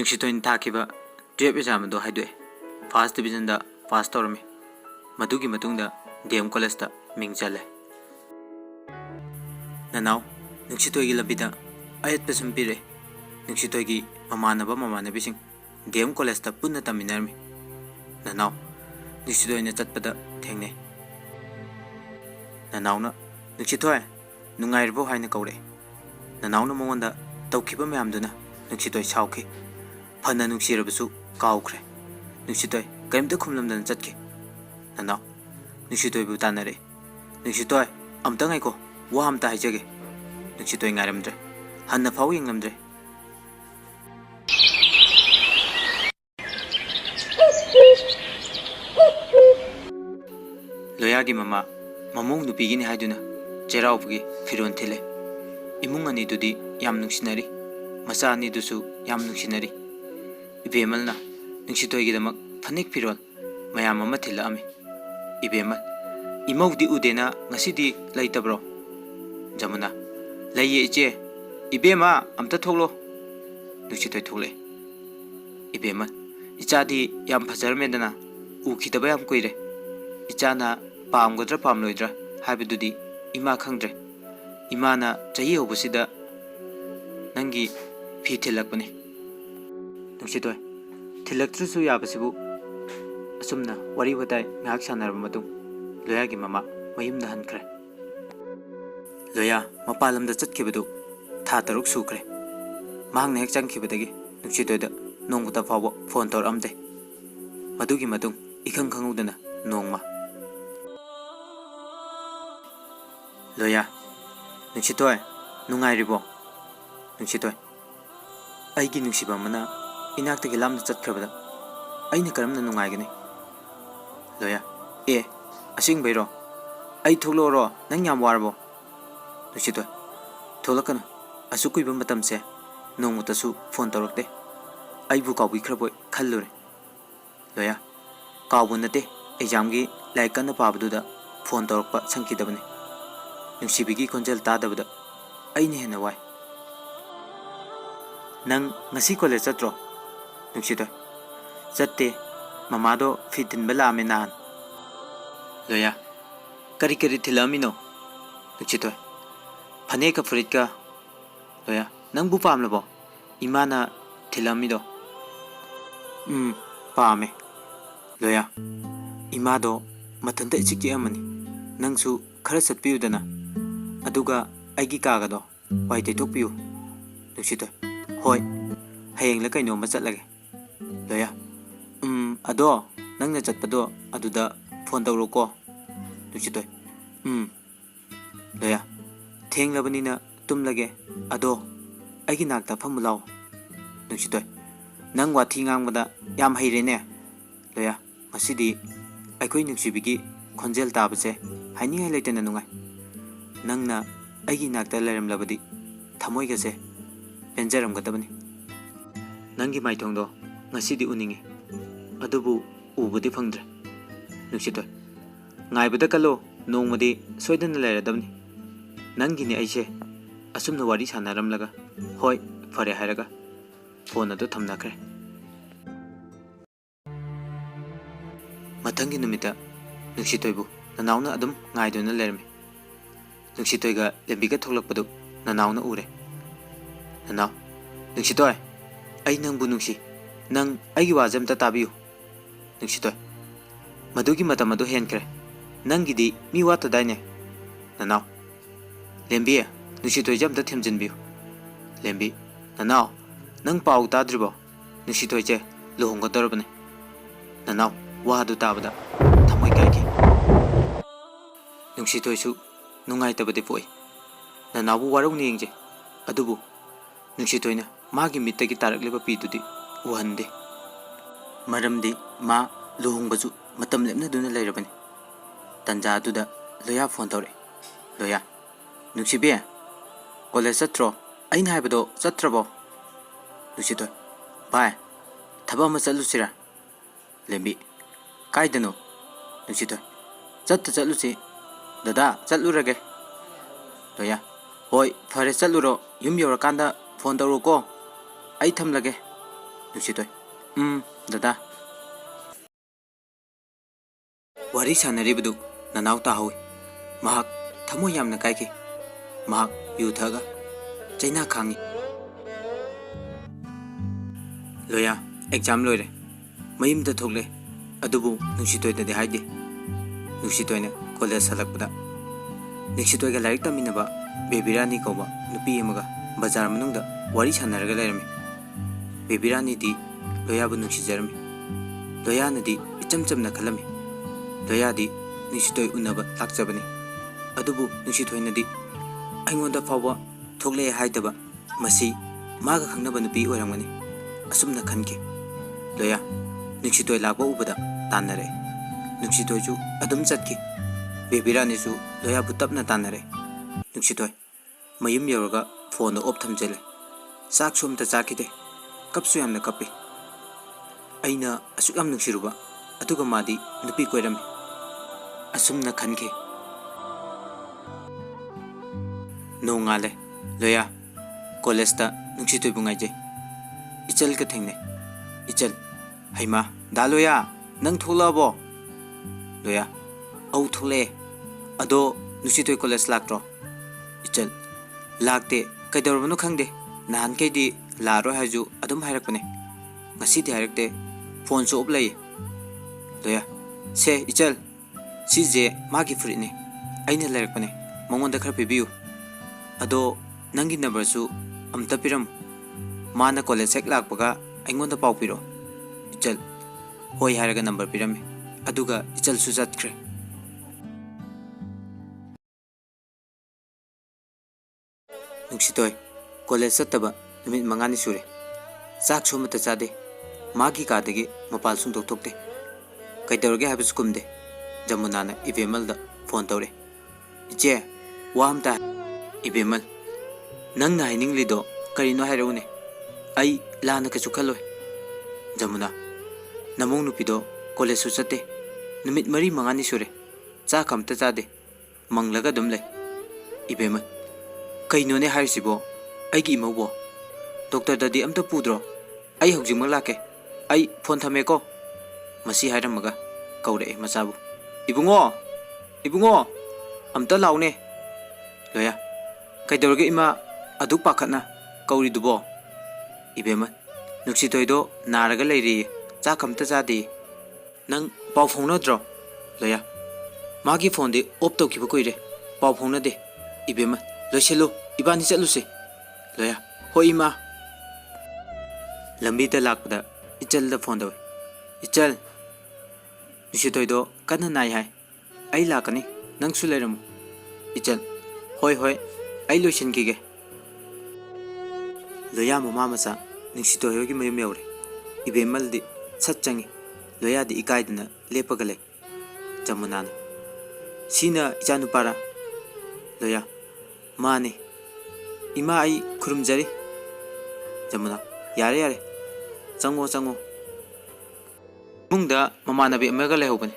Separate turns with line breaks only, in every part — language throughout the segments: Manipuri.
नुक्सितोइन थाखिबा 12 एग्जाम दो हाइदोए फर्स्ट डिवीजन दा पास तौरमी मधुगी मतुंगदा DM कॉलेज दा मिंग चले ननाव नुक्सितोइगी लबिदा अयत पेसम पिरे नुक्सितोइगी ममानबिसिंग DM कॉलेज दा पुन्ना तमिनारमी ननाव नुक्सितोइना चटपदा थेंगने ननावना नुक्सितोय नुंगाइरबो हाइना कौरे ननावना मंगोंदा तौखिबा मयामदुना नुक्सितोय साउखि फना नुक्सिरबसु काउख्रे नुक्सितोय करिमता खुमलमदन चटके ननाव नुक्सितोयबु तानरे नुक्सितोय अमता गाइको वा अमता हाइजगे नुक्सितोय गाइरमद्रे हन्ना फाउ यंगलमद्रे लोयागी ममा ममोंग नुपीगिनी हाइदुना चेराउबगी फिरोन थिले इमुंग अनिदुदी याम नुक्सिनरी मचा अनिदुसु याम नुक्सिनरी इबेमलना नुक्सितोयगिदमक फनेक फिरोन मयाम अमा थिलामी इबेमल इमौदी उदेना ngasiदी लैतब्रो जमुना लैये इचे इबेमा अमता थोलो नुक्सितोय थोले इबेमल इचादी याम फजरमेदना उखिदबा याम कुइरे इचाना पामगद्रा पामलोइद्रा हाबिदुदी इमा खंग्रे इमाना चही होबसिदा नंगी फी थिलकपने नुक्सितोय थिलक्त्रसु याबसिबु असुमना वरी वताय ngak sanarba matung लोयागी ममा मयुमदा हनख्रे लोया मपालमदा चटखिबदु था तरुक सुख्रे मांगना हेक चंखिबदगी नुक्सितोयदा नोंगुता फावो फोन तौर अमदे मदुगी मतुंग इखंग खंगुदना नोंगमा लोया नुक्सितोय नुंगाइरिबो नुक्सितोय अइगी नुक्सिबा मना इनाक्तगी लामना चटख्रबदा अइना करमना नुंगाइगनी लोया ए असिंग बैरो अइ थोलोरो नंग याम वारबो नुक्सितोय थोलकन असुकुइबा मतमसे नोंगुतसु फोन तौरक्ते अइबु काउबिख्रबोय खल्लुरे लोया काउबु नते एग्जामगी लाइक कन्न पाबदुदा फोन तौरक्पा संकिदबने नुक्सिबिगी कोंजल तादबदा अइने हेना वाय नंग ngasi कॉलेज चत्रो नुक्सितोय चत्ते ममादो फितिन बलामे नान लोया करी करी थिलामिनो नुक्सितोय फनेका फुरितका लोया नंगबु पामलबो इमाना थिलामिदो पामे लोया इमादो मथंता इचिकी अमनी नंगसु खरा चटपियुदना अदुगा आइगी कागदो वाइ तैथोकपियु नुक्सितोय होय हयेंगला कैनोमा चटलगे लोया अदो नंगना चटपदो अदुदा फोन तौरोको नुक्सितोय लोया थेंगलबनिना तुमलगे अदो आइगी नाकता फमुलाव नुक्सितोय नंग वाथी ngangbada याम हैरेने लोया ngasidi आइखोय नुक्सिबिगी खोंजेल ताबसे हाइनिंगाय लेतना नुंगाय नंगना आइगी नाकता लेरमलबदी थमोयगसे पेंजरमगदबनी नंगी माइथोंदो ngasidi उनिंगे अदुबु उबुदी फंगद्रे नुक्सितोय ngaibada kalo nongmadi soidana leradabni nangini aise asumna wari sanaramlaga hoi fare hairaga phone adu thamnakre mathangi numita nuksitoybu nanauna adum ngaiduna lermi nuksitoyga lembiga thoklakpadu nanauna ure nanaw nuksitoy ai nangbu nuksi nang aigi wajam ta tabiyu nuksitoy madugi matamadu henkre नंगिदी मी वात दाइने ननाव लेम्बी नुक्सितोय जमता थेमजिनबियु लेम्बी ननाव नंग पाउ ताद्रिबो नुक्सितोयचे लुहोंगदरबने ननाव वादु ताबदा थमोय कायके नुक्सितोयसु नुंगाइतबदे पोय ननावबु वारौनि येंजे अदुबु नुक्सितोयना मागी मित्तगी तारकलेबा पीदुदी उहंदे मरमदी मा लुहोंगबजु मतम लेमना दुना लेरबने तंजा दुदा लोया फोन तौरे लोया नुक्सिबे कॉलेज चत्रो अइन हाइबदो चत्रबो नुक्सितोय बाय थबा म चलुसिरा लेम्बी काइदनो नुक्सितोय चलुसि दादा चलुरगे लोया होय फरे चलुरो युम योरकांदा फोन तौरोको आई थमलगे ꯅꯨꯡꯁꯤꯇꯣꯏ ꯗꯗꯥ ꯋꯥꯔꯤ ꯁꯥꯟꯅꯔꯤꯕꯗꯨ ꯅꯅꯥꯎ ꯇꯥꯍꯧꯏ ꯃꯍꯥꯛ ꯊꯃꯣꯏ ꯌꯥꯝꯅ ꯀꯥꯏꯈꯤ ꯃꯍꯥꯛ ꯌꯨ ꯊꯛꯑꯒ ꯆꯩꯅꯥ ꯈꯥꯡꯉꯤ ꯂꯣꯌꯥ ꯑꯦꯛꯖꯥꯝ ꯂꯣꯏꯔꯦ ꯃꯌꯨꯝꯗ ꯊꯣꯛꯂꯦ ꯑꯗꯨꯕꯨ ꯅꯨꯡꯁꯤꯇꯣꯏꯗꯗꯤ ꯍꯥꯏꯗꯦ ꯅꯨꯡꯁꯤꯇꯣꯏꯅ ꯀꯣꯂꯦꯖ ꯍꯜꯂꯛꯄꯗ ꯅꯨꯡꯁꯤꯇꯣꯏꯒ ꯂꯥꯏꯔꯤꯛ ꯇꯝꯃꯤꯟꯅꯕ ꯕꯦꯕꯤꯔꯥꯅꯤ ꯀꯧꯕ ꯅꯨꯄꯤ ꯑꯃꯒ ꯕꯖꯥꯔ ꯃꯅꯨꯡꯗ ꯋꯥꯔꯤ ꯁꯥꯟꯅꯔꯒ ꯂꯩꯔꯝꯃꯤ ꯕꯦꯕꯤꯔꯥꯅꯤꯗꯤ ꯂꯣꯌꯥꯕꯨ ꯅꯨꯡꯁꯤꯖꯔꯝꯃꯤ ꯂꯣꯌꯥꯅꯗꯤ ꯏꯆꯝ ꯆꯝꯅ ꯈꯜꯂꯝꯃꯤ ꯂꯣꯌꯥꯗꯤ ꯅꯨꯡꯁꯤꯇꯣꯏ ꯎꯅꯕ ꯂꯥꯛꯆꯕꯅꯤ ꯑꯗꯨꯕꯨ ꯅꯨꯡꯁꯤꯇꯣꯏꯅꯗꯤ ꯑꯩꯉꯣꯟꯗ ꯐꯥꯎꯕ ꯊꯣꯛꯂꯛꯑꯦ ꯍꯥꯏꯗꯕ ꯃꯁꯤ ꯃꯥꯒ ꯈꯪꯅꯕ ꯅꯨꯄꯤ ꯑꯣꯏꯔꯝꯒꯅꯤ ꯑꯁꯨꯝꯅ ꯈꯟꯈꯤ ꯂꯣꯌꯥ ꯅꯨꯡꯁꯤꯇꯣꯏ ꯂꯥꯛꯄ ꯎꯕꯗ ꯇꯥꯟꯅꯔꯛꯑꯦ ꯅꯨꯡꯁꯤꯇꯣꯏꯁꯨ ꯑꯗꯨꯝ ꯆꯠꯈꯤ ꯕꯦꯕꯤꯔꯥꯅꯤꯁꯨ ꯂꯣꯌꯥꯕꯨ ꯇꯞꯅ ꯇꯥꯟꯅꯔꯛꯑꯦ ꯅꯨꯡꯁꯤꯇꯣꯏ ꯃꯌꯨꯝ ꯌꯧꯔꯒ ꯐꯣꯟꯗ ꯑꯣꯞ ꯊꯝꯖꯤꯜꯂꯦ ꯆꯥꯛꯁꯨ ꯑꯝꯇ ꯆꯥꯈꯤꯗꯦ ꯀꯞꯁꯨ ꯌꯥꯝꯅ ꯀꯞꯄꯤ ꯑꯩꯅ ꯑꯁꯨꯛ ꯌꯥꯝ ꯅꯨꯡꯁꯤꯔꯨꯕ ꯑꯗꯨꯒ ꯃꯥꯗꯤ ꯅꯨꯄꯤ ꯀꯣꯏꯔꯝꯃꯤ ꯑꯁꯨꯝꯅ ꯈꯟꯈꯤ ꯅꯣꯡꯉꯥꯜꯂꯦ ꯂꯣꯌꯥ ꯀꯣꯂꯦꯖꯇ ꯅꯨꯡꯁꯤꯇꯣꯏꯕꯨ ꯉꯥꯏꯖꯩ ꯏꯆꯜꯒ ꯊꯦꯡꯅꯩ ꯏꯆꯜ ꯍꯩꯃꯥ ꯗꯥ ꯂꯣꯌꯥ ꯅꯪ ꯊꯣꯛꯂꯛꯑꯕꯣ ꯂꯣꯌꯥ ꯑꯧ ꯊꯣꯛꯂꯛꯑꯦ ꯑꯗꯣ ꯅꯨꯡꯁꯤꯇꯣꯏ ꯀꯣꯂꯦꯖ ꯂꯥꯛꯇ꯭ꯔꯣ ꯏꯆꯜ ꯂꯥꯛꯇꯦ ꯀꯩꯗꯧꯔꯕꯅꯣ ꯈꯪꯗꯦ ꯅꯍꯥꯟꯈꯩꯗꯤ ꯂꯥꯛꯑꯔꯣꯏ ꯍꯥꯏꯁꯨ ꯑꯗꯨꯝ ꯍꯥꯏꯔꯛꯄꯅꯦ ꯉꯁꯤꯗꯤ ꯍꯥꯏꯔꯛꯇꯦ ꯐꯣꯟꯁꯨ ꯑꯣꯞ ꯂꯩꯌꯦ ꯂꯣꯌꯥ ꯁꯦ ꯏꯆꯜ ꯁꯤꯁꯦ ꯃꯥꯒꯤ ꯐꯨꯔꯤꯠꯅꯦ ꯑꯩꯅ ꯂꯩꯔꯛꯄꯅꯦ ꯃꯉꯣꯟꯗ ꯈꯔ ꯄꯤꯕꯤꯌꯨ ꯑꯗꯣ ꯅꯪꯒꯤ ꯅꯝꯕꯔꯁꯨ ꯑꯝꯇ ꯄꯤꯔꯝꯃꯨ ꯃꯥꯅ ꯀꯣꯂꯦꯖ ꯍꯦꯛ ꯂꯥꯛꯄꯒ ꯑꯩꯉꯣꯟꯗ ꯄꯥꯎ ꯄꯤꯔꯛꯑꯣ ꯏꯆꯜ ꯍꯣꯏ ꯍꯥꯏꯔꯒ ꯅꯝꯕꯔ ꯄꯤꯔꯝꯃꯦ ꯑꯗꯨꯒ ꯏꯆꯜꯁꯨ ꯆꯠꯈ꯭ꯔꯦ ꯅꯨꯡꯁꯤꯇꯣꯏ ꯀꯣꯂꯦꯖ ꯆꯠꯇꯕ ꯅꯨꯃꯤꯠ 5ꯅꯤ ꯁꯨꯔꯦ ꯆꯥꯛꯁꯨ ꯑꯃꯠꯇ ꯆꯥꯗꯦ ꯃꯥꯒꯤ ꯀꯥꯗꯒꯤ ꯃꯄꯥꯜ ꯁꯨꯡꯊꯣꯛ ꯊꯣꯛꯇꯦ ꯀꯩꯗꯧꯔꯒꯦ ꯍꯥꯏꯕꯁꯨ ꯈꯨꯝꯗꯦ ꯖꯃꯨꯅꯥꯅ ꯏꯕꯦꯝꯃꯜꯗ ꯐꯣꯟ ꯇꯧꯔꯦ ꯏꯆꯦ ꯋꯥ ꯑꯝꯇ ꯏꯕꯦꯝꯃꯜ ꯅꯪꯅ ꯍꯥꯏꯅꯤꯡꯂꯤꯗꯣ ꯀꯔꯤꯅꯣ ꯍꯥꯏꯔꯛꯎꯅꯦ ꯑꯩ ꯂꯥꯟꯅ ꯀꯩꯁꯨ ꯈꯜꯂꯣꯏ ꯖꯃꯨꯅꯥ ꯅꯃꯧ ꯅꯨꯄꯤꯗꯣ ꯀꯣꯂꯦꯖꯁꯨ ꯆꯠꯇꯦ ꯅꯨꯃꯤꯠ 4-5ꯅꯤ ꯁꯨꯔꯦ ꯆꯥꯛ ꯑꯝꯇ ꯆꯥꯗꯦ ꯃꯪꯂꯒ ꯑꯗꯨꯝ ꯂꯩ ꯏꯕꯦꯝꯃꯜ ꯀꯩꯅꯣꯅꯦ ꯍꯥꯏꯔꯤꯁꯤꯕꯣ ꯑꯩꯒꯤ ꯏꯃꯧꯕꯣ ꯗꯣꯛꯇꯔꯗꯗꯤ ꯑꯝꯇ ꯄꯨꯗ꯭ꯔꯣ ꯑꯩ ꯍꯧꯖꯤꯛꯃꯛ ꯂꯥꯛꯀꯦ ꯑꯩ ꯐꯣꯟ ꯊꯝꯃꯦꯀꯣ ꯃꯁꯤ ꯍꯥꯏꯔꯝꯃꯒ ꯀꯧꯔꯛꯑꯦ ꯃꯆꯥꯕꯨ ꯏꯕꯨꯡꯉꯣ ꯏꯕꯨꯡꯉꯣ ꯑꯝꯇ ꯂꯥꯎꯅꯦ ꯂꯣꯌꯥ ꯀꯩꯗꯧꯔꯒꯦ ꯏꯃꯥ ꯑꯗꯨꯛ ꯄꯥꯈꯠꯅ ꯀꯧꯔꯤꯗꯨꯕꯣ ꯏꯕꯦꯝꯃ ꯅꯨꯡꯁꯤꯇꯣꯏꯗꯣ ꯅꯥꯔꯒ ꯂꯩꯔꯤꯌꯦ ꯆꯥꯛ ꯑꯝꯇ ꯆꯥꯗꯦꯌꯦ ꯅꯪ ꯄꯥꯎ ꯐꯥꯎꯅꯗ꯭ꯔꯣ ꯂꯣꯌꯥ ꯃꯥꯒꯤ ꯐꯣꯟꯗꯤ ꯑꯣꯞ ꯇꯧꯈꯤꯕ ꯀꯨꯏꯔꯦ ꯄꯥꯎ ꯐꯥꯎꯅꯗꯦ ꯏꯕꯦꯝꯃ ꯂꯣꯏꯁꯤꯜꯂꯨ ꯏꯕꯥꯅꯤ ꯆꯠꯂꯨꯁꯦ ꯂꯣꯌꯥ ꯍꯣꯏ ꯏꯃꯥ ꯂꯝꯕꯤꯗ ꯂꯥꯛꯄꯗ ꯏꯆꯜꯗ ꯐꯣꯟ ꯇꯧꯏ ꯏꯆꯜ ꯅꯨꯡꯁꯤꯇꯣꯏꯗꯣ ꯀꯟꯅ ꯅꯥꯏ ꯍꯥꯏ ꯑꯩ ꯂꯥꯛꯀꯅꯤ ꯅꯪꯁꯨ ꯂꯩꯔꯝꯃꯨ ꯏꯆꯜ ꯍꯣꯏ ꯍꯣꯏ ꯑꯩ ꯂꯣꯏꯁꯤꯟꯈꯤꯒꯦ ꯂꯣꯌꯥ ꯃꯃꯥ ꯃꯆꯥ ꯅꯨꯡꯁꯤꯇꯣꯏ ꯍꯣꯏꯒꯤ ꯃꯌꯨꯝ ꯌꯧꯔꯦ ꯏꯕꯦꯝꯃꯜꯗꯤ ꯁꯠ ꯆꯪꯉꯤ ꯂꯣꯌꯥꯗꯤ ꯏꯀꯥꯏꯗꯅ ꯂꯦꯞꯄꯒ ꯂꯩ ꯖꯃꯨꯅꯥꯅ ꯁꯤꯅ ꯏꯆꯥꯅꯨꯄꯥꯔꯥ ꯂꯣꯌꯥ ꯃꯥꯅꯦ ꯏꯃꯥ ꯑꯩ ꯈꯨꯔꯨꯝꯖꯔꯤ ꯖꯃꯨꯅꯥ ꯌꯥꯔꯦ ꯌꯥꯔꯦ ꯆꯪꯉꯣ ꯆꯪꯉꯣ ꯏꯃꯨꯡꯗ ꯃꯃꯥꯟꯅꯕꯤ ꯑꯃꯒ ꯂꯩꯍꯧꯕꯅꯤ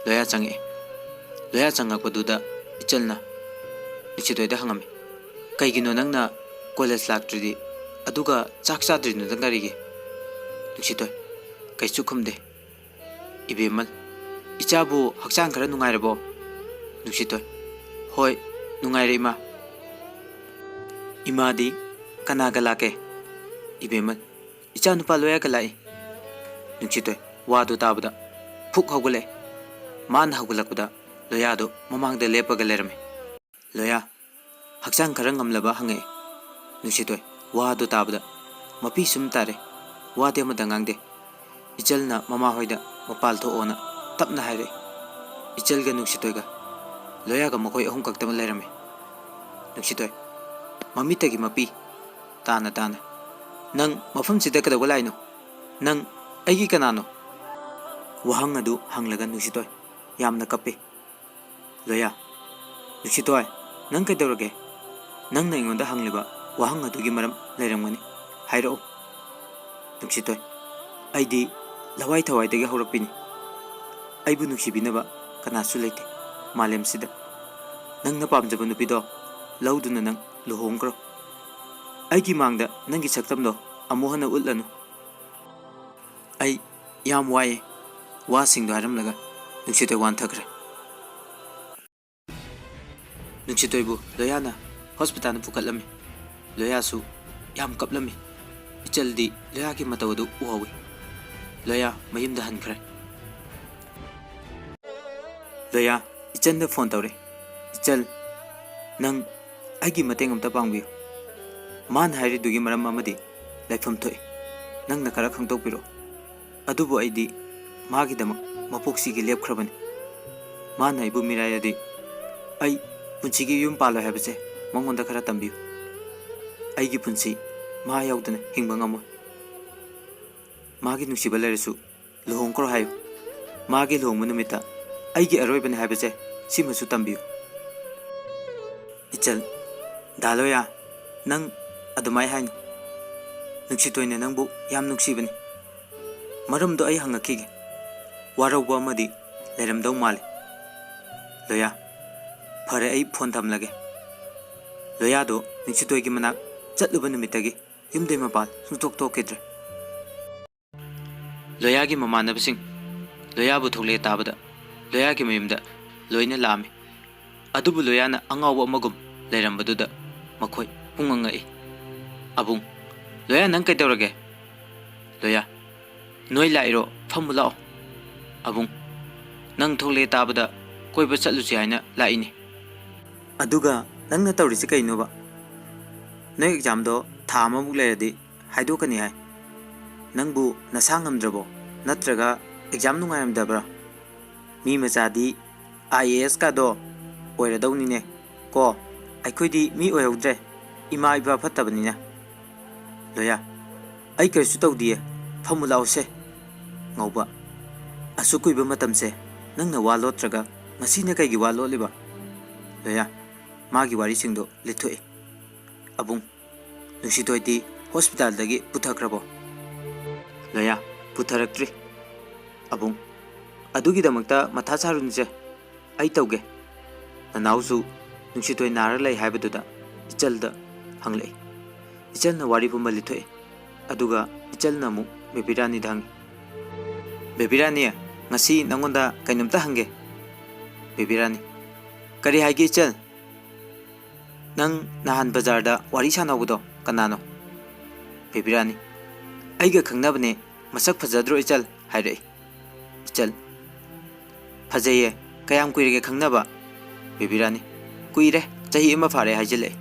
ꯂꯣꯌꯥ ꯆꯪꯉꯛꯑꯦ ꯂꯣꯌꯥ ꯆꯪꯉꯛꯄꯗꯨꯗ ꯏꯆꯜꯅ ꯅꯨꯡꯁꯤꯇꯣꯏꯗ ꯍꯪꯉꯝꯃꯤ ꯀꯩꯒꯤꯅꯣ ꯅꯪꯅ ꯀꯣꯂꯦꯖ ꯂꯥꯛꯇ꯭ꯔꯤꯗꯤ ꯑꯗꯨꯒ ꯆꯥꯛ ꯆꯥꯗ꯭ꯔꯤꯗꯨꯅ ꯀꯔꯤꯒꯤ ꯅꯨꯡꯁꯤꯇꯣꯏ ꯀꯩꯁꯨ ꯈꯨꯝꯗꯦ ꯏꯕꯦꯝꯃꯜ ꯏꯆꯥꯕꯨ ꯍꯛꯆꯥꯡ ꯈꯔ ꯅꯨꯡꯉꯥꯏꯔꯕꯣ ꯅꯨꯡꯁꯤꯇꯣꯏ ꯍꯣꯏ ꯅꯨꯡꯉꯥꯏꯔꯦ ꯏꯃꯥ ꯏꯃꯥꯗꯤ ꯀꯅꯥꯒ ꯂꯥꯛꯀꯦ ꯏꯕꯦꯝꯃꯜ ꯏꯆꯥꯅꯨꯄꯥ ꯂꯣꯌꯥꯒ ꯂꯥꯛꯏ ꯅꯨꯡꯁꯤꯇꯣꯏ ꯋꯥꯗꯨ ꯇꯥꯕꯗ ꯐꯨꯛ ꯍꯧꯒꯠꯂꯛꯑꯦ ꯃꯥꯅ ꯍꯧꯒꯠꯂꯛꯄꯗ ꯂꯣꯌꯥꯗꯨ ꯃꯃꯥꯡꯗ ꯂꯦꯞꯄꯒ ꯂꯩꯔꯝꯃꯤ ꯂꯣꯌꯥ ꯍꯛꯆꯥꯡ ꯈꯔ ꯉꯝꯂꯕ ꯍꯪꯉꯛꯑꯦ ꯅꯨꯡꯁꯤꯇꯣꯏ ꯋꯥꯗꯨ ꯇꯥꯕꯗ ꯃꯄꯤ ꯁꯨꯝ ꯇꯥꯔꯦ ꯋꯥꯗꯤ ꯑꯃꯇ ꯉꯥꯡꯗꯦ ꯏꯆꯜꯅ ꯃꯃꯥꯍꯣꯏꯗ ꯃꯄꯥꯜ ꯊꯣꯛꯑꯣꯅ ꯇꯞꯅ ꯍꯥꯏꯔꯛꯏ ꯏꯆꯜꯒ ꯅꯨꯡꯁꯤꯇꯣꯏꯒ ꯂꯣꯌꯥꯒ ꯃꯈꯣꯏ ꯑꯍꯨꯝ ꯈꯛꯇꯃꯛ ꯂꯩꯔꯝꯃꯤ ꯅꯨꯡꯁꯤꯇꯣꯏ ꯃꯃꯤꯠꯇꯒꯤ ꯃꯄꯤ ꯇꯥꯅ ꯇꯥꯅ ꯅꯪ ꯃꯐꯝꯁꯤꯗ ꯀꯩꯗꯧꯕ ꯂꯥꯛꯏꯅꯣ ꯅꯪ ꯑꯩꯒꯤ ꯀꯅꯥꯅꯣ ꯋꯥꯍꯪ ꯑꯗꯨ ꯍꯪꯂꯒ ꯅꯨꯡꯁꯤꯇꯣꯏ ꯌꯥꯝꯅ ꯀꯞꯄꯤ ꯂꯣꯌꯥ ꯅꯨꯡꯁꯤꯇꯣꯏ ꯅꯪ ꯀꯩꯗꯧꯔꯒꯦ ꯅꯪꯅ ꯑꯩꯉꯣꯟꯗ ꯍꯪꯂꯤꯕ ꯋꯥꯍꯪ ꯑꯗꯨꯒꯤ ꯃꯔꯝ ꯂꯩꯔꯝꯒꯅꯤ ꯍꯥꯏꯔꯛꯎ ꯅꯨꯡꯁꯤꯇꯣꯏ ꯑꯩꯗꯤ ꯂꯋꯥꯏ ꯊꯋꯥꯏꯗꯒꯤ ꯍꯧꯔꯛꯄꯤꯅꯤ ꯑꯩꯕꯨ ꯅꯨꯡꯁꯤꯕꯤꯅꯕ ꯀꯅꯥꯁꯨ ꯂꯩꯇꯦ ꯃꯥꯂꯦꯝꯁꯤꯗ ꯅꯪꯅ ꯄꯥꯝꯖꯕ ꯅꯨꯄꯤꯗꯣ ꯂꯧꯗꯨꯅ ꯅꯪ ꯂꯨꯍꯣꯡꯈ꯭ꯔꯣ ꯑꯩꯒꯤ ꯃꯥꯡꯗ ꯅꯪꯒꯤ ꯁꯛꯇꯝꯗꯣ ꯑꯃꯨꯛ ꯍꯟꯅ ꯎꯠꯂꯅꯨ ꯑꯩ ꯌꯥꯝ ꯋꯥꯏꯌꯦ ꯋꯥꯁꯤꯡꯗꯣ ꯍꯥꯏꯔꯝꯂꯒ ꯅꯨꯡꯁꯤꯇꯣꯏ ꯋꯥꯟꯊꯈ꯭ꯔꯦ꯫ ꯅꯨꯡꯁꯤꯇꯣꯏꯕꯨ ꯂꯣꯌꯥꯅ ꯍꯣꯁꯄꯤꯇꯥꯜꯗ ꯄꯨꯈꯠꯂꯝꯃꯤ꯫ ꯂꯣꯌꯥꯁꯨ ꯌꯥꯝ ꯀꯞꯂꯝꯃꯤ꯫ ꯏꯆꯜꯗꯤ ꯂꯣꯌꯥꯒꯤ ꯃꯇꯧ ꯑꯗꯨ ꯎꯍꯧꯏ꯫ ꯂꯣꯌꯥ ꯃꯌꯨꯝꯗ ꯍꯟꯈ꯭ꯔꯦ꯫ ꯂꯣꯌꯥ ꯏꯆꯟꯗ ꯐꯣꯟ ꯇꯧꯔꯦ꯫ ꯏꯆꯜ, ꯅꯪ ꯑꯩꯒꯤ ꯃꯇꯦꯡ ꯑꯃꯇ ꯄꯥꯡꯕꯤꯌꯨ꯫ ꯃꯥꯅ ꯍꯥꯏꯔꯤꯗꯨꯒꯤ ꯃꯔꯝ ꯑꯃꯗꯤ ꯂꯩꯐꯝ ꯊꯣꯛꯏ꯫ ꯅꯪꯅ ꯈꯔ ꯈꯪꯗꯣꯛꯄꯤꯔꯛꯑꯣ꯫ ꯑꯗꯨꯕꯨ ꯑꯩꯗꯤ ꯃꯥꯒꯤꯗꯃꯛ ꯃꯄꯣꯛꯁꯤꯒꯤ ꯂꯦꯞꯈ꯭ꯔꯕꯅꯤ꯫ ꯃꯥꯅ ꯑꯩꯕꯨ ꯃꯤꯔꯥꯏꯔꯗꯤ ꯑꯩ ꯄꯨꯟꯁꯤꯒꯤ ꯌꯨꯝ ꯄꯥꯜꯂꯣꯏ ꯍꯥꯏꯕꯁꯦ ꯃꯉꯣꯟꯗ ꯈꯔ ꯇꯝꯕꯤꯌꯨ꯫ ꯑꯩꯒꯤ ꯄꯨꯟꯁꯤ ꯃꯥ ꯌꯥꯎꯗꯅ ꯍꯤꯡꯕ ꯉꯝꯃꯣꯏ꯫ ꯃꯥꯒꯤ ꯅꯨꯡꯁꯤꯕ ꯂꯩꯔꯁꯨ ꯂꯨꯍꯣꯡꯈ꯭ꯔꯣ ꯍꯥꯏꯌꯨ꯫ ꯃꯥꯒꯤ ꯂꯨꯍꯣꯡꯕ ꯅꯨꯃꯤꯠꯇ ꯑꯩꯒꯤ ꯑꯔꯣꯏꯕꯅꯤ ꯍꯥꯏꯕꯁꯦ ꯁꯤꯃꯁꯨ ꯇꯝꯕꯤꯌꯨ꯫ ꯏꯆꯜ, ꯗꯥ ꯂꯣꯌꯥ, ꯅꯪ ꯑꯗꯨꯃꯥꯏ ꯍꯥꯏꯅꯨ꯫ ꯅꯨꯡꯁꯤꯇꯣꯏꯅ ꯅꯪꯕꯨ ꯌꯥꯝ ꯅꯨꯡꯁꯤꯕꯅꯤ꯫ ꯃꯔꯝꯗꯣ ꯑꯩ ꯍꯪꯉꯛꯈꯤꯒꯦ꯫ ꯋꯥꯔꯧꯕ ꯑꯃꯗꯤ ꯂꯩꯔꯝꯗꯧ ꯃꯥꯜꯂꯤ꯫ ꯂꯣꯌꯥ, ꯐꯔꯦ ꯑꯩ ꯐꯣꯟ ꯊꯝꯂꯒꯦ꯫ ꯂꯣꯌꯥꯗꯣ ꯅꯨꯡꯁꯤꯇꯣꯏꯒꯤ ꯃꯅꯥꯛ ꯆꯠꯂꯨꯕ ꯅꯨꯃꯤꯠꯇꯒꯤ ꯌꯨꯝꯗꯩ ꯃꯄꯥꯟ ꯁꯨꯡꯊꯣꯛ ꯊꯣꯛꯈꯤꯗ꯭ꯔꯦ꯫ ꯂꯣꯌꯥꯒꯤ ꯃꯃꯥꯟꯅꯕꯁꯤꯡ ꯂꯣꯌꯥꯕꯨ ꯊꯣꯛꯂꯛꯑꯦ ꯇꯥꯕꯗ ꯂꯣꯌꯥꯒꯤ ꯃꯌꯨꯝꯗ ꯂꯣꯏꯅ ꯂꯥꯛꯑꯝꯃꯤ꯫ ꯑꯗꯨꯕꯨ ꯂꯣꯌꯥꯅ ꯑꯉꯥꯎꯕ ꯑꯃꯒꯨꯝ ꯂꯩꯔꯝꯕꯗꯨꯗ ꯃꯈꯣꯏ ꯄꯨꯡꯉꯛ ꯉꯛꯏ꯫ ꯑꯕꯨꯡ, ꯂꯣꯌꯥ ꯅꯪ ꯀꯩꯗꯧꯔꯒꯦ? ꯂꯣꯌꯥ, ꯅꯣꯏ ꯂꯥꯛꯏꯔꯣ? ꯐꯝꯃꯨ ꯂꯥꯛꯑꯣ꯫ ꯑꯕꯨꯡ, ꯅꯪ ꯊꯣꯛꯂꯛꯑꯦ ꯇꯥꯕꯗ ꯀꯣꯏꯕ ꯆꯠꯂꯨꯁꯤ ꯍꯥꯏꯅ ꯂꯥꯛꯏꯅꯤ꯫ ꯑꯗꯨꯒ ꯅꯪꯅ ꯇꯧꯔꯤꯁꯤ ꯀꯩꯅꯣꯕ? ꯅꯣꯏ ꯑꯦꯛꯖꯥꯝꯗꯣ ꯊꯥ ꯑꯃꯃꯨꯛ ꯂꯩꯔꯗꯤ ꯍꯥꯏꯗꯣꯛꯀꯅꯤ ꯍꯥꯏ꯫ ꯅꯪꯕꯨ ꯅꯁꯥ ꯉꯝꯗ꯭ꯔꯕꯣ? ꯅꯠꯇ꯭ꯔꯒ ꯑꯦꯛꯖꯥꯝ ꯅꯨꯡꯉꯥꯏꯔꯝꯗꯕ꯭ꯔꯥ? ꯃꯤ ꯃꯆꯥꯗꯤ IAS ꯀꯥꯗꯣ ꯑꯣꯏꯔꯗꯧꯅꯤꯅꯦ ꯀꯣ꯫ ꯑꯩꯈꯣꯏꯗꯤ ꯃꯤ ꯑꯣꯏꯍꯧꯗ꯭ꯔꯦ, ꯏꯃꯥ ꯏꯄꯥ ꯐꯠꯇꯕꯅꯤꯅ꯫ ꯂꯣꯌꯥ, ꯑꯩ ꯀꯔꯤꯁꯨ ꯇꯧꯗꯤꯌꯦ, ꯐꯝꯃꯨ ꯂꯥꯛꯑꯣꯁꯦ꯫ ꯉꯧꯕ, ꯑꯁꯨꯛ ꯀꯨꯏꯕ ꯃꯇꯝꯁꯦ ꯅꯪꯅ ꯋꯥ ꯂꯣꯠꯇ꯭ꯔꯒ ꯉꯁꯤꯅ ꯀꯩꯒꯤ ꯋꯥ ꯂꯣꯠꯂꯤꯕ? ꯂꯣꯌꯥ ꯃꯥꯒꯤ ꯋꯥꯔꯤꯁꯤꯡꯗꯣ ꯂꯤꯊꯣꯛꯏ꯫ ꯑꯕꯨꯡ, ꯅꯨꯡꯁꯤꯇꯣꯏꯗꯤ ꯍꯣꯁꯄꯤꯇꯥꯜꯗꯒꯤ ꯄꯨꯊꯈ꯭ꯔꯕꯣ? ꯂꯣꯌꯥ, ꯄꯨꯊꯔꯛꯇ꯭ꯔꯤ꯫ ꯑꯕꯨꯡ, ꯑꯗꯨꯒꯤꯗꯃꯛꯇ ꯃꯊꯥ ꯁꯥꯔꯨꯅꯨꯁꯦ, ꯑꯩ ꯇꯧꯒꯦ꯫ ꯅꯅꯥꯎꯁꯨ ꯅꯨꯡꯁꯤꯇꯣꯏ ꯅꯥꯔ ꯂꯩ ꯍꯥꯏꯕꯗꯨꯗ ꯏꯆꯜꯗ ꯍꯪꯂꯛꯏ꯫ ꯏꯆꯜꯅ ꯋꯥꯔꯤ ꯄꯨꯝꯕ ꯂꯤꯊꯣꯛꯏ꯫ ꯑꯗꯨꯒ ꯏꯆꯜꯅ ꯑꯃꯨꯛ ꯕꯦꯕꯤꯔꯥꯅꯤꯗ ꯍꯪꯉꯤ꯫ ꯕꯦꯕꯤꯔꯥꯅꯤ, ꯉꯁꯤ ꯅꯪꯉꯣꯟꯗ ꯀꯩꯅꯣꯝꯇ ꯍꯪꯒꯦ꯫ ꯕꯦꯕꯤꯔꯥꯅꯤ, ꯀꯔꯤ ꯍꯥꯏꯒꯦ ꯏꯆꯜ? ꯅꯪ ꯅꯍꯥꯟ ꯕꯖꯥꯔꯗ ꯋꯥꯔꯤ ꯁꯥꯟꯅꯧꯕꯗꯣ ꯀꯅꯥꯅꯣ? ꯕꯦꯕꯤꯔꯥꯅꯤ, ꯑꯩꯒ ꯈꯪꯅꯕꯅꯦ, ꯃꯁꯛ ꯐꯖꯗ꯭ꯔꯣ ꯏꯆꯜ? ꯍꯥꯏꯔꯛꯏ꯫ ꯏꯆꯜ, ꯐꯖꯩꯌꯦ, ꯀꯌꯥꯝ ꯀꯨꯏꯔꯒꯦ ꯈꯪꯅꯕ? ꯕꯦꯕꯤꯔꯥꯅꯤ, ꯀꯨꯏꯔꯦ, ꯆꯍꯤ ꯑꯃ ꯐꯥꯔꯦ ꯍꯥꯏꯖꯤꯜꯂꯛꯏ꯫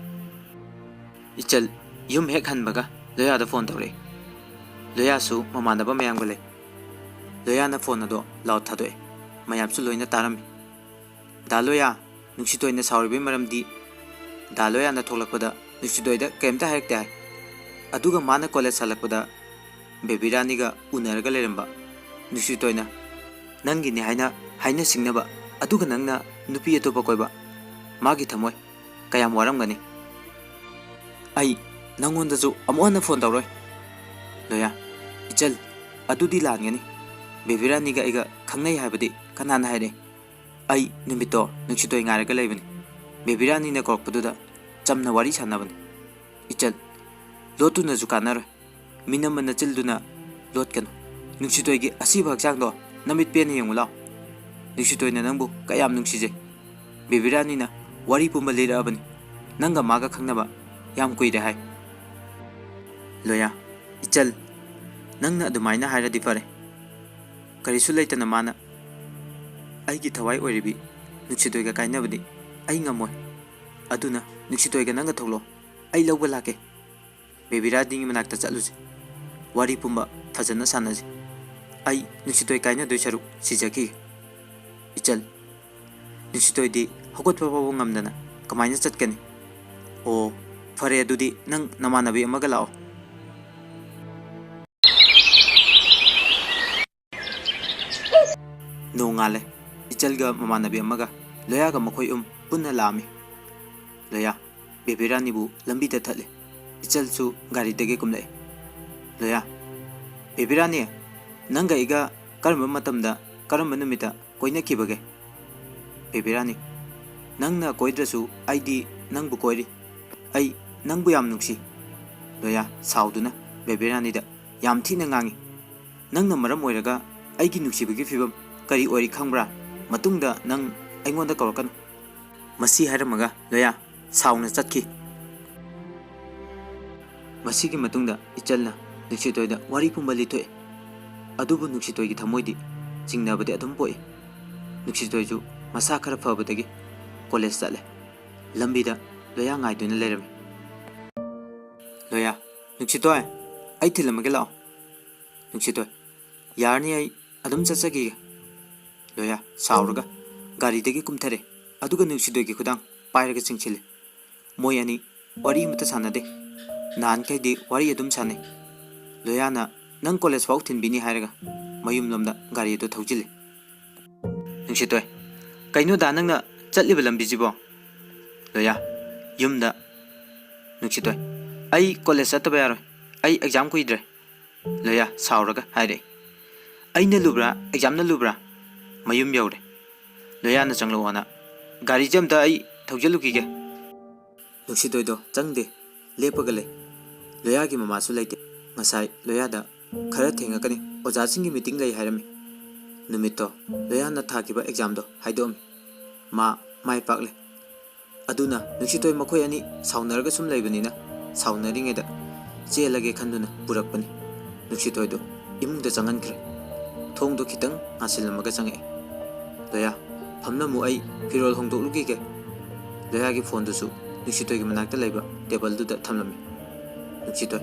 ꯏꯆꯜ ꯌꯨꯝ ꯍꯦꯛ ꯍꯟꯕꯒ ꯂꯣꯌꯥꯗ ꯐꯣꯟ ꯇꯧꯔꯛꯏ꯫ ꯂꯣꯌꯥꯁꯨ ꯃꯃꯥꯟꯅꯕ ꯃꯌꯥꯝꯒ ꯂꯩ꯫ ꯂꯣꯌꯥꯅ ꯐꯣꯟ ꯑꯗꯣ ꯂꯥꯎꯗ ꯊꯥꯗꯣꯛꯑꯦ꯫ ꯃꯌꯥꯝꯁꯨ ꯂꯣꯏꯅ ꯇꯥꯔꯝꯃꯤ꯫ ꯗꯥ ꯂꯣꯌꯥ, ꯅꯨꯡꯁꯤꯇꯣꯏꯅ ꯁꯥꯎꯔꯤꯕꯩ ꯃꯔꯝꯗꯤ ꯗꯥ ꯂꯣꯌꯥꯅ ꯊꯣꯛꯂꯛꯄꯗ ꯅꯨꯡꯁꯤꯇꯣꯏꯗ ꯀꯩꯝꯇ ꯍꯥꯏꯔꯛꯇꯦ ꯍꯥꯏ꯫ ꯑꯗꯨꯒ ꯃꯥꯅ ꯀꯣꯂꯦꯖ ꯍꯜꯂꯛꯄꯗ ꯕꯦꯕꯤꯔꯥꯅꯤꯒ ꯎꯅꯔꯒ ꯂꯩꯔꯝꯕ ꯅꯨꯡꯁꯤꯇꯣꯏꯅ ꯅꯪꯒꯤꯅꯦ ꯍꯥꯏꯅ ꯍꯥꯏꯅ ꯁꯤꯡꯅꯕ, ꯑꯗꯨꯒ ꯅꯪꯅ ꯅꯨꯄꯤ ꯑꯇꯣꯞꯄ ꯀꯣꯏꯕ, ꯃꯥꯒꯤ ꯊꯃꯣꯏ ꯀꯌꯥꯝ ꯋꯥꯔꯝꯒꯅꯤ? ꯑꯩ ꯅꯪꯉꯣꯟꯗꯁꯨ ꯑꯃꯨꯛ ꯍꯟꯅ ꯐꯣꯟ ꯇꯧꯔꯣꯏ꯫ ꯂꯣꯌꯥ, ꯏꯆꯜ, ꯑꯗꯨꯗꯤ ꯂꯥꯟꯒꯅꯤ꯫ ꯕꯦꯕꯤꯔꯥꯅꯤꯒ ꯑꯩꯒ ꯈꯪꯅꯩ ꯍꯥꯏꯕꯗꯤ ꯀꯅꯥꯅ ꯍꯥꯏꯔꯛꯏ? ꯑꯩ ꯅꯨꯃꯤꯠꯇꯣ ꯅꯨꯡꯁꯤꯇꯣꯏ ꯉꯥꯏꯔꯒ ꯂꯩꯕꯅꯤ꯫ ꯕꯦꯕꯤꯔꯥꯅꯤꯅ ꯀꯧꯔꯛꯄꯗꯨꯗ ꯆꯝꯅ ꯋꯥꯔꯤ ꯁꯥꯟꯅꯕꯅꯤ꯫ ꯏꯆꯜ, ꯂꯣꯠꯇꯨꯅꯁꯨ ꯀꯥꯟꯅꯔꯣꯏ꯫ ꯃꯤꯅꯝꯕ ꯅꯆꯤꯜꯗꯨꯅ ꯂꯣꯠꯀꯅꯨ꯫ ꯅꯨꯡꯁꯤꯇꯣꯏꯒꯤ ꯑꯁꯤꯕ ꯍꯛꯆꯥꯡꯗꯣ ꯅꯃꯤꯠ ꯄꯦꯟꯅ ꯌꯦꯡꯉꯨ ꯂꯥꯎ꯫ ꯅꯨꯡꯁꯤꯇꯣꯏꯅ ꯅꯪꯕꯨ ꯀꯌꯥꯝ ꯅꯨꯡꯁꯤꯖꯩ꯫ ꯕꯦꯕꯤꯔꯥꯅꯤꯅ ꯋꯥꯔꯤ ꯄꯨꯝꯕ ꯂꯤꯔꯛꯑꯕꯅꯤ꯫ ꯅꯪꯒ ꯃꯥꯒ ꯈꯪꯅꯕ ꯌꯥꯝ ꯀꯨꯏꯔꯦ ꯍꯥꯏ꯫ ꯂꯣꯌꯥ, ꯏꯆꯜ, ꯅꯪꯅ ꯑꯗꯨꯃꯥꯏꯅ ꯍꯥꯏꯔꯗꯤ ꯐꯔꯦ꯫ ꯀꯔꯤꯁꯨ ꯂꯩꯇꯅ ꯃꯥꯅ ꯑꯩꯒꯤ ꯊꯋꯥꯏ ꯑꯣꯏꯔꯤꯕꯤ ꯅꯨꯡꯁꯤꯇꯣꯏꯒ ꯀꯥꯏꯅꯕꯗꯤ ꯑꯩ ꯉꯝꯃꯣꯏ꯫ ꯑꯗꯨꯅ ꯅꯨꯡꯁꯤꯇꯣꯏꯒ ꯅꯪꯒ ꯊꯣꯛꯂꯛꯑꯣ, ꯑꯩ ꯂꯧꯕ ꯂꯥꯛꯀꯦ꯫ ꯕꯦꯕꯤꯔꯥꯅꯤꯒꯤ ꯃꯅꯥꯛꯇ ꯆꯠꯂꯨꯁꯤ꯫ ꯋꯥꯔꯤ ꯄꯨꯝꯕ ꯐꯖꯅ ꯁꯥꯟꯅꯁꯤ꯫ ꯑꯩ ꯅꯨꯡꯁꯤꯇꯣꯏ ꯀꯥꯏꯅꯗꯣꯏ ꯁꯔꯨꯛ ꯁꯤꯖꯈꯤꯒꯦ꯫ ꯏꯆꯜ, ꯅꯨꯡꯁꯤꯇꯣꯏꯗꯤ ꯍꯧꯒꯠꯄ ꯐꯥꯎꯕ ꯉꯝꯗꯅ ꯀꯃꯥꯏꯅ ꯆꯠꯀꯅꯤ? ꯑꯣ, ꯐꯔꯦ, ꯑꯗꯨꯗꯤ ꯅꯪ ꯅꯃꯥꯟꯅꯕꯤ ꯑꯃꯒ ꯂꯥꯛꯑꯣ꯫ ꯅꯣꯡꯉꯥꯜꯂꯦ꯫ ꯏꯆꯜꯒ ꯃꯃꯥꯟꯅꯕꯤ ꯑꯃꯒ ꯂꯣꯌꯥꯒ ꯃꯈꯣꯏ ꯄꯨꯟꯅ ꯂꯥꯛꯑꯝꯃꯤ꯫ ꯂꯣꯌꯥ ꯕꯦꯕꯤꯔꯥꯅꯤꯕꯨ ꯂꯝꯕꯤꯗ ꯊꯠꯂꯤ꯫ ꯏꯆꯜꯁꯨ ꯒꯥꯔꯤꯗꯒꯤ ꯀꯨꯝꯂꯛꯏ꯫ ꯂꯣꯌꯥ, ꯕꯦꯕꯤꯔꯥꯅꯤ, ꯅꯪꯒ ꯑꯩꯒ ꯀꯔꯝꯕ ꯃꯇꯝꯗ ꯀꯔꯝꯕ ꯅꯨꯃꯤꯠꯇ ꯀꯣꯏꯅꯈꯤꯕꯒꯦ? ꯕꯦꯕꯤꯔꯥꯅꯤ, ꯅꯪꯅ ꯀꯣꯏꯗ꯭ꯔꯁꯨ ꯑꯩꯗꯤ ꯅꯪꯕꯨ ꯀꯣꯏꯔꯤ꯫ ꯑꯩ ꯅꯪꯕꯨ ꯌꯥꯝ ꯅꯨꯡꯁꯤ꯫ ꯂꯣꯌꯥ ꯁꯥꯎꯗꯨꯅ ꯕꯦꯕꯤꯔꯥꯅꯤꯗ ꯌꯥꯝ ꯊꯤꯅ ꯉꯥꯡꯉꯤ꯫ ꯅꯪꯅ ꯃꯔꯝ ꯑꯣꯏꯔꯒ ꯑꯩꯒꯤ ꯅꯨꯡꯁꯤꯕꯒꯤ ꯐꯤꯕꯝ ꯀꯔꯤ ꯑꯣꯏꯔꯤ ꯈꯪꯕ꯭ꯔꯥ? ꯃꯇꯨꯡꯗ ꯅꯪ ꯑꯩꯉꯣꯟꯗ ꯀꯧꯔꯛꯀꯅꯨ꯫ ꯃꯁꯤ ꯍꯥꯏꯔꯝꯃꯒ ꯂꯣꯌꯥ ꯁꯥꯎꯅ ꯆꯠꯈꯤ꯫ ꯃꯁꯤꯒꯤ ꯃꯇꯨꯡꯗ ꯏꯆꯜꯅ ꯅꯨꯡꯁꯤꯇꯣꯏꯗ ꯋꯥꯔꯤ ꯄꯨꯝꯕ ꯂꯤꯊꯣꯛꯏ꯫ ꯑꯗꯨꯕꯨ ꯅꯨꯡꯁꯤꯇꯣꯏꯒꯤ ꯊꯃꯣꯏꯗꯤ ꯆꯤꯡꯅꯕꯗꯤ ꯑꯗꯨꯝ ꯄꯣꯛꯏ꯫ ꯅꯨꯡꯁꯤꯇꯣꯏꯁꯨ ꯃꯁꯥ ꯈꯔ ꯐꯕꯗꯒꯤ ꯀꯣꯂꯦꯖ ꯆꯠꯂꯦ꯫ ꯂꯝꯕꯤꯗ ꯂꯣꯌꯥ ꯉꯥꯏꯗꯨꯅ ꯂꯩꯔꯝꯃꯤ꯫ ꯂꯣꯌꯥ, ꯅꯨꯡꯁꯤꯇꯣꯏ, ꯑꯩ ꯊꯤꯜꯂꯝꯃꯒꯦ ꯂꯥꯛꯑꯣ꯫ ꯅꯨꯡꯁꯤꯇꯣꯏ, ꯌꯥꯔꯅꯤ, ꯑꯩ ꯑꯗꯨꯝ ꯆꯠꯆꯈꯤꯒꯦ꯫ ꯂꯣꯌꯥ ꯁꯥꯎꯔꯒ ꯒꯥꯔꯤꯗꯒꯤ ꯀꯨꯝꯊꯔꯦ, ꯑꯗꯨꯒ ꯅꯨꯡꯁꯤꯇꯣꯏꯒꯤ ꯈꯨꯗꯥꯡ ꯄꯥꯏꯔꯒ ꯆꯤꯡꯁꯤꯜꯂꯦ꯫ ꯃꯣꯏ ꯑꯅꯤ ꯋꯥꯔꯤ ꯑꯃꯠꯇ ꯁꯥꯟꯅꯗꯦ꯫ ꯅꯍꯥꯟꯈꯩꯗꯤ ꯋꯥꯔꯤ ꯑꯗꯨꯝ ꯁꯥꯟꯅꯩ꯫ ꯂꯣꯌꯥꯅ ꯅꯪ ꯀꯣꯂꯦꯖ ꯐꯥꯎ ꯊꯤꯟꯕꯤꯅꯤ ꯍꯥꯏꯔꯒ ꯃꯌꯨꯝꯂꯣꯝꯗ ꯒꯥꯔꯤ ꯑꯗꯨ ꯊꯧꯖꯤꯜꯂꯤ꯫ ꯅꯨꯡꯁꯤꯇꯣꯏ, ꯀꯩꯅꯣꯗ ꯅꯪꯅ ꯆꯠꯂꯤꯕ ꯂꯝꯕꯤꯁꯤꯕꯣ? ꯂꯣꯌꯥ, ꯌꯨꯝꯗ꯫ ꯅꯨꯡꯁꯤꯇꯣꯏ, ꯑꯩ ꯀꯣꯂꯦꯖ ꯆꯠꯇꯕ ꯌꯥꯔꯣꯏ, ꯑꯩ ꯑꯦꯛꯖꯥꯝ ꯀꯨꯏꯗ꯭ꯔꯦ꯫ ꯂꯣꯌꯥ ꯁꯥꯎꯔꯒ ꯍꯥꯏꯔꯛꯏ꯫ ꯑꯩꯅ ꯂꯨꯕ꯭ꯔꯥ ꯑꯦꯛꯖꯥꯝꯅ ꯂꯨꯕ꯭ꯔꯥ? ꯃꯌꯨꯝ ꯌꯧꯔꯦ꯫ ꯂꯣꯌꯥꯅ ꯆꯪꯂꯛꯑꯣꯅ ꯒꯥꯔꯤꯁꯦ ꯑꯝꯇ ꯑꯩ ꯊꯧꯖꯤꯜꯂꯨꯈꯤꯒꯦ꯫ ꯅꯨꯡꯁꯤꯇꯣꯏꯗꯣ ꯆꯪꯗꯦ, ꯂꯦꯞꯄꯒ ꯂꯩ꯫ ꯂꯣꯌꯥꯒꯤ ꯃꯃꯥꯁꯨ ꯂꯩꯇꯦ꯫ ꯉꯁꯥꯏ ꯂꯣꯌꯥꯗ ꯈꯔ ꯊꯦꯡꯉꯛꯀꯅꯤ, ꯑꯣꯖꯥꯁꯤꯡꯒꯤ ꯃꯤꯇꯤꯡ ꯂꯩ ꯍꯥꯏꯔꯝꯃꯤ꯫ ꯅꯨꯃꯤꯠꯇꯣ ꯂꯣꯌꯥꯅ ꯊꯥꯈꯤꯕ ꯑꯦꯛꯖꯥꯝꯗꯣ ꯍꯥꯏꯗꯣꯛꯑꯝꯃꯤ꯫ ꯃꯥ ꯃꯥꯏ ꯄꯥꯛꯂꯦ꯫ ꯑꯗꯨꯅ ꯅꯨꯡꯁꯤꯇꯣꯏ ꯃꯈꯣꯏ ꯑꯅꯤ ꯁꯥꯎꯅꯔꯒ ꯁꯨꯝ ꯂꯩꯕꯅꯤꯅ ꯁꯥꯎꯅꯔꯤꯉꯩꯗ ꯆꯦꯜꯂꯒꯦ ꯈꯟꯗꯨꯅ ꯄꯨꯔꯛꯄꯅꯤ꯫ ꯅꯨꯡꯁꯤꯇꯣꯏꯗꯣ ꯏꯃꯨꯡꯗ ꯆꯪꯍꯟꯈ꯭ꯔꯦ꯫ ꯊꯣꯡꯗꯣ ꯈꯤꯇꯪ ꯉꯥꯁꯤꯜꯂꯝꯃꯒ ꯆꯪꯉꯛꯑꯦ꯫ ꯂꯣꯌꯥ, ꯐꯝꯂꯝꯃꯨ, ꯑꯩ ꯐꯤꯔꯣꯜ ꯍꯣꯡꯗꯣꯛꯂꯨꯈꯤꯒꯦ꯫ ꯂꯣꯌꯥꯒꯤ ꯐꯣꯟꯗꯨꯁꯨ ꯅꯨꯡꯁꯤꯇꯣꯏꯒꯤ ꯃꯅꯥꯛꯇ ꯂꯩꯕ ꯇꯦꯕꯜꯗꯨꯗ ꯊꯝꯂꯝꯃꯤ꯫ ꯅꯨꯡꯁꯤꯇꯣꯏ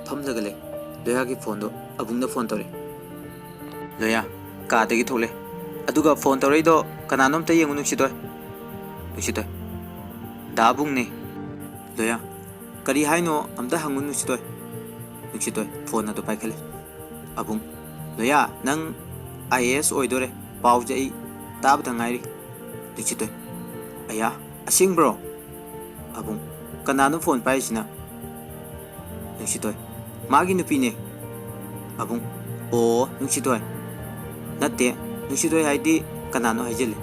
ꯐꯝꯂꯒ ꯂꯩ꯫ ꯂꯣꯌꯥꯒꯤ ꯐꯣꯟꯗꯣ ꯑꯕꯨꯡꯅ ꯐꯣꯟ ꯇꯧꯔꯛꯏ꯫ ꯂꯣꯌꯥ ꯀꯥꯗꯒꯤ ꯊꯣꯛꯂꯛꯑꯦ, ꯑꯗꯨꯒ ꯐꯣꯟ ꯇꯧꯔꯛꯏꯗꯣ ꯀꯅꯥꯅꯣ ꯑꯝꯇ ꯌꯦꯡꯉꯨ ꯅꯨꯡꯁꯤꯇꯣꯏ꯫ ꯅꯨꯡꯁꯤꯇꯣꯏ, ꯗꯥ ꯑꯕꯨꯡꯅꯦ꯫ ꯂꯣꯌꯥ, ꯀꯔꯤ ꯍꯥꯏꯅꯣ ꯑꯝꯇ ꯍꯪꯉꯨ ꯅꯨꯡꯁꯤꯇꯣꯏ꯫ ꯅꯨꯡꯁꯤꯇꯣꯏ ꯐꯣꯟ ꯑꯗꯨ ꯄꯥꯏꯈꯠꯂꯦ꯫ ꯑꯕꯨꯡ, ꯂꯣꯌꯥ ꯅꯪ IAS ꯑꯣꯏꯗꯣꯔꯦ, ꯄꯥꯎꯁꯦ ꯑꯩ ꯇꯥꯕꯗ ꯉꯥꯏꯔꯤ꯫ ꯅꯨꯡꯁꯤꯇꯣꯏ, ꯑꯌꯥ, ꯑꯁꯦꯡꯕ꯭ꯔꯣ? ꯑꯕꯨꯡ, ꯀꯅꯥꯅꯣ ꯐꯣꯟ ꯄꯥꯏꯔꯤꯁꯤꯅ? ꯅꯨꯡꯁꯤꯇꯣꯏ, ꯃꯥꯒꯤ ꯅꯨꯄꯤꯅꯦ꯫ ꯑꯕꯨꯡ, ꯑꯣ ꯅꯨꯡꯁꯤꯇꯣꯏ, ꯅꯠꯇꯦ, ꯅꯨꯡꯁꯤꯇꯣꯏ ꯍꯥꯏꯗꯤ ꯀꯅꯥꯅꯣ ꯍꯥꯏꯖꯤꯜꯂꯤ꯫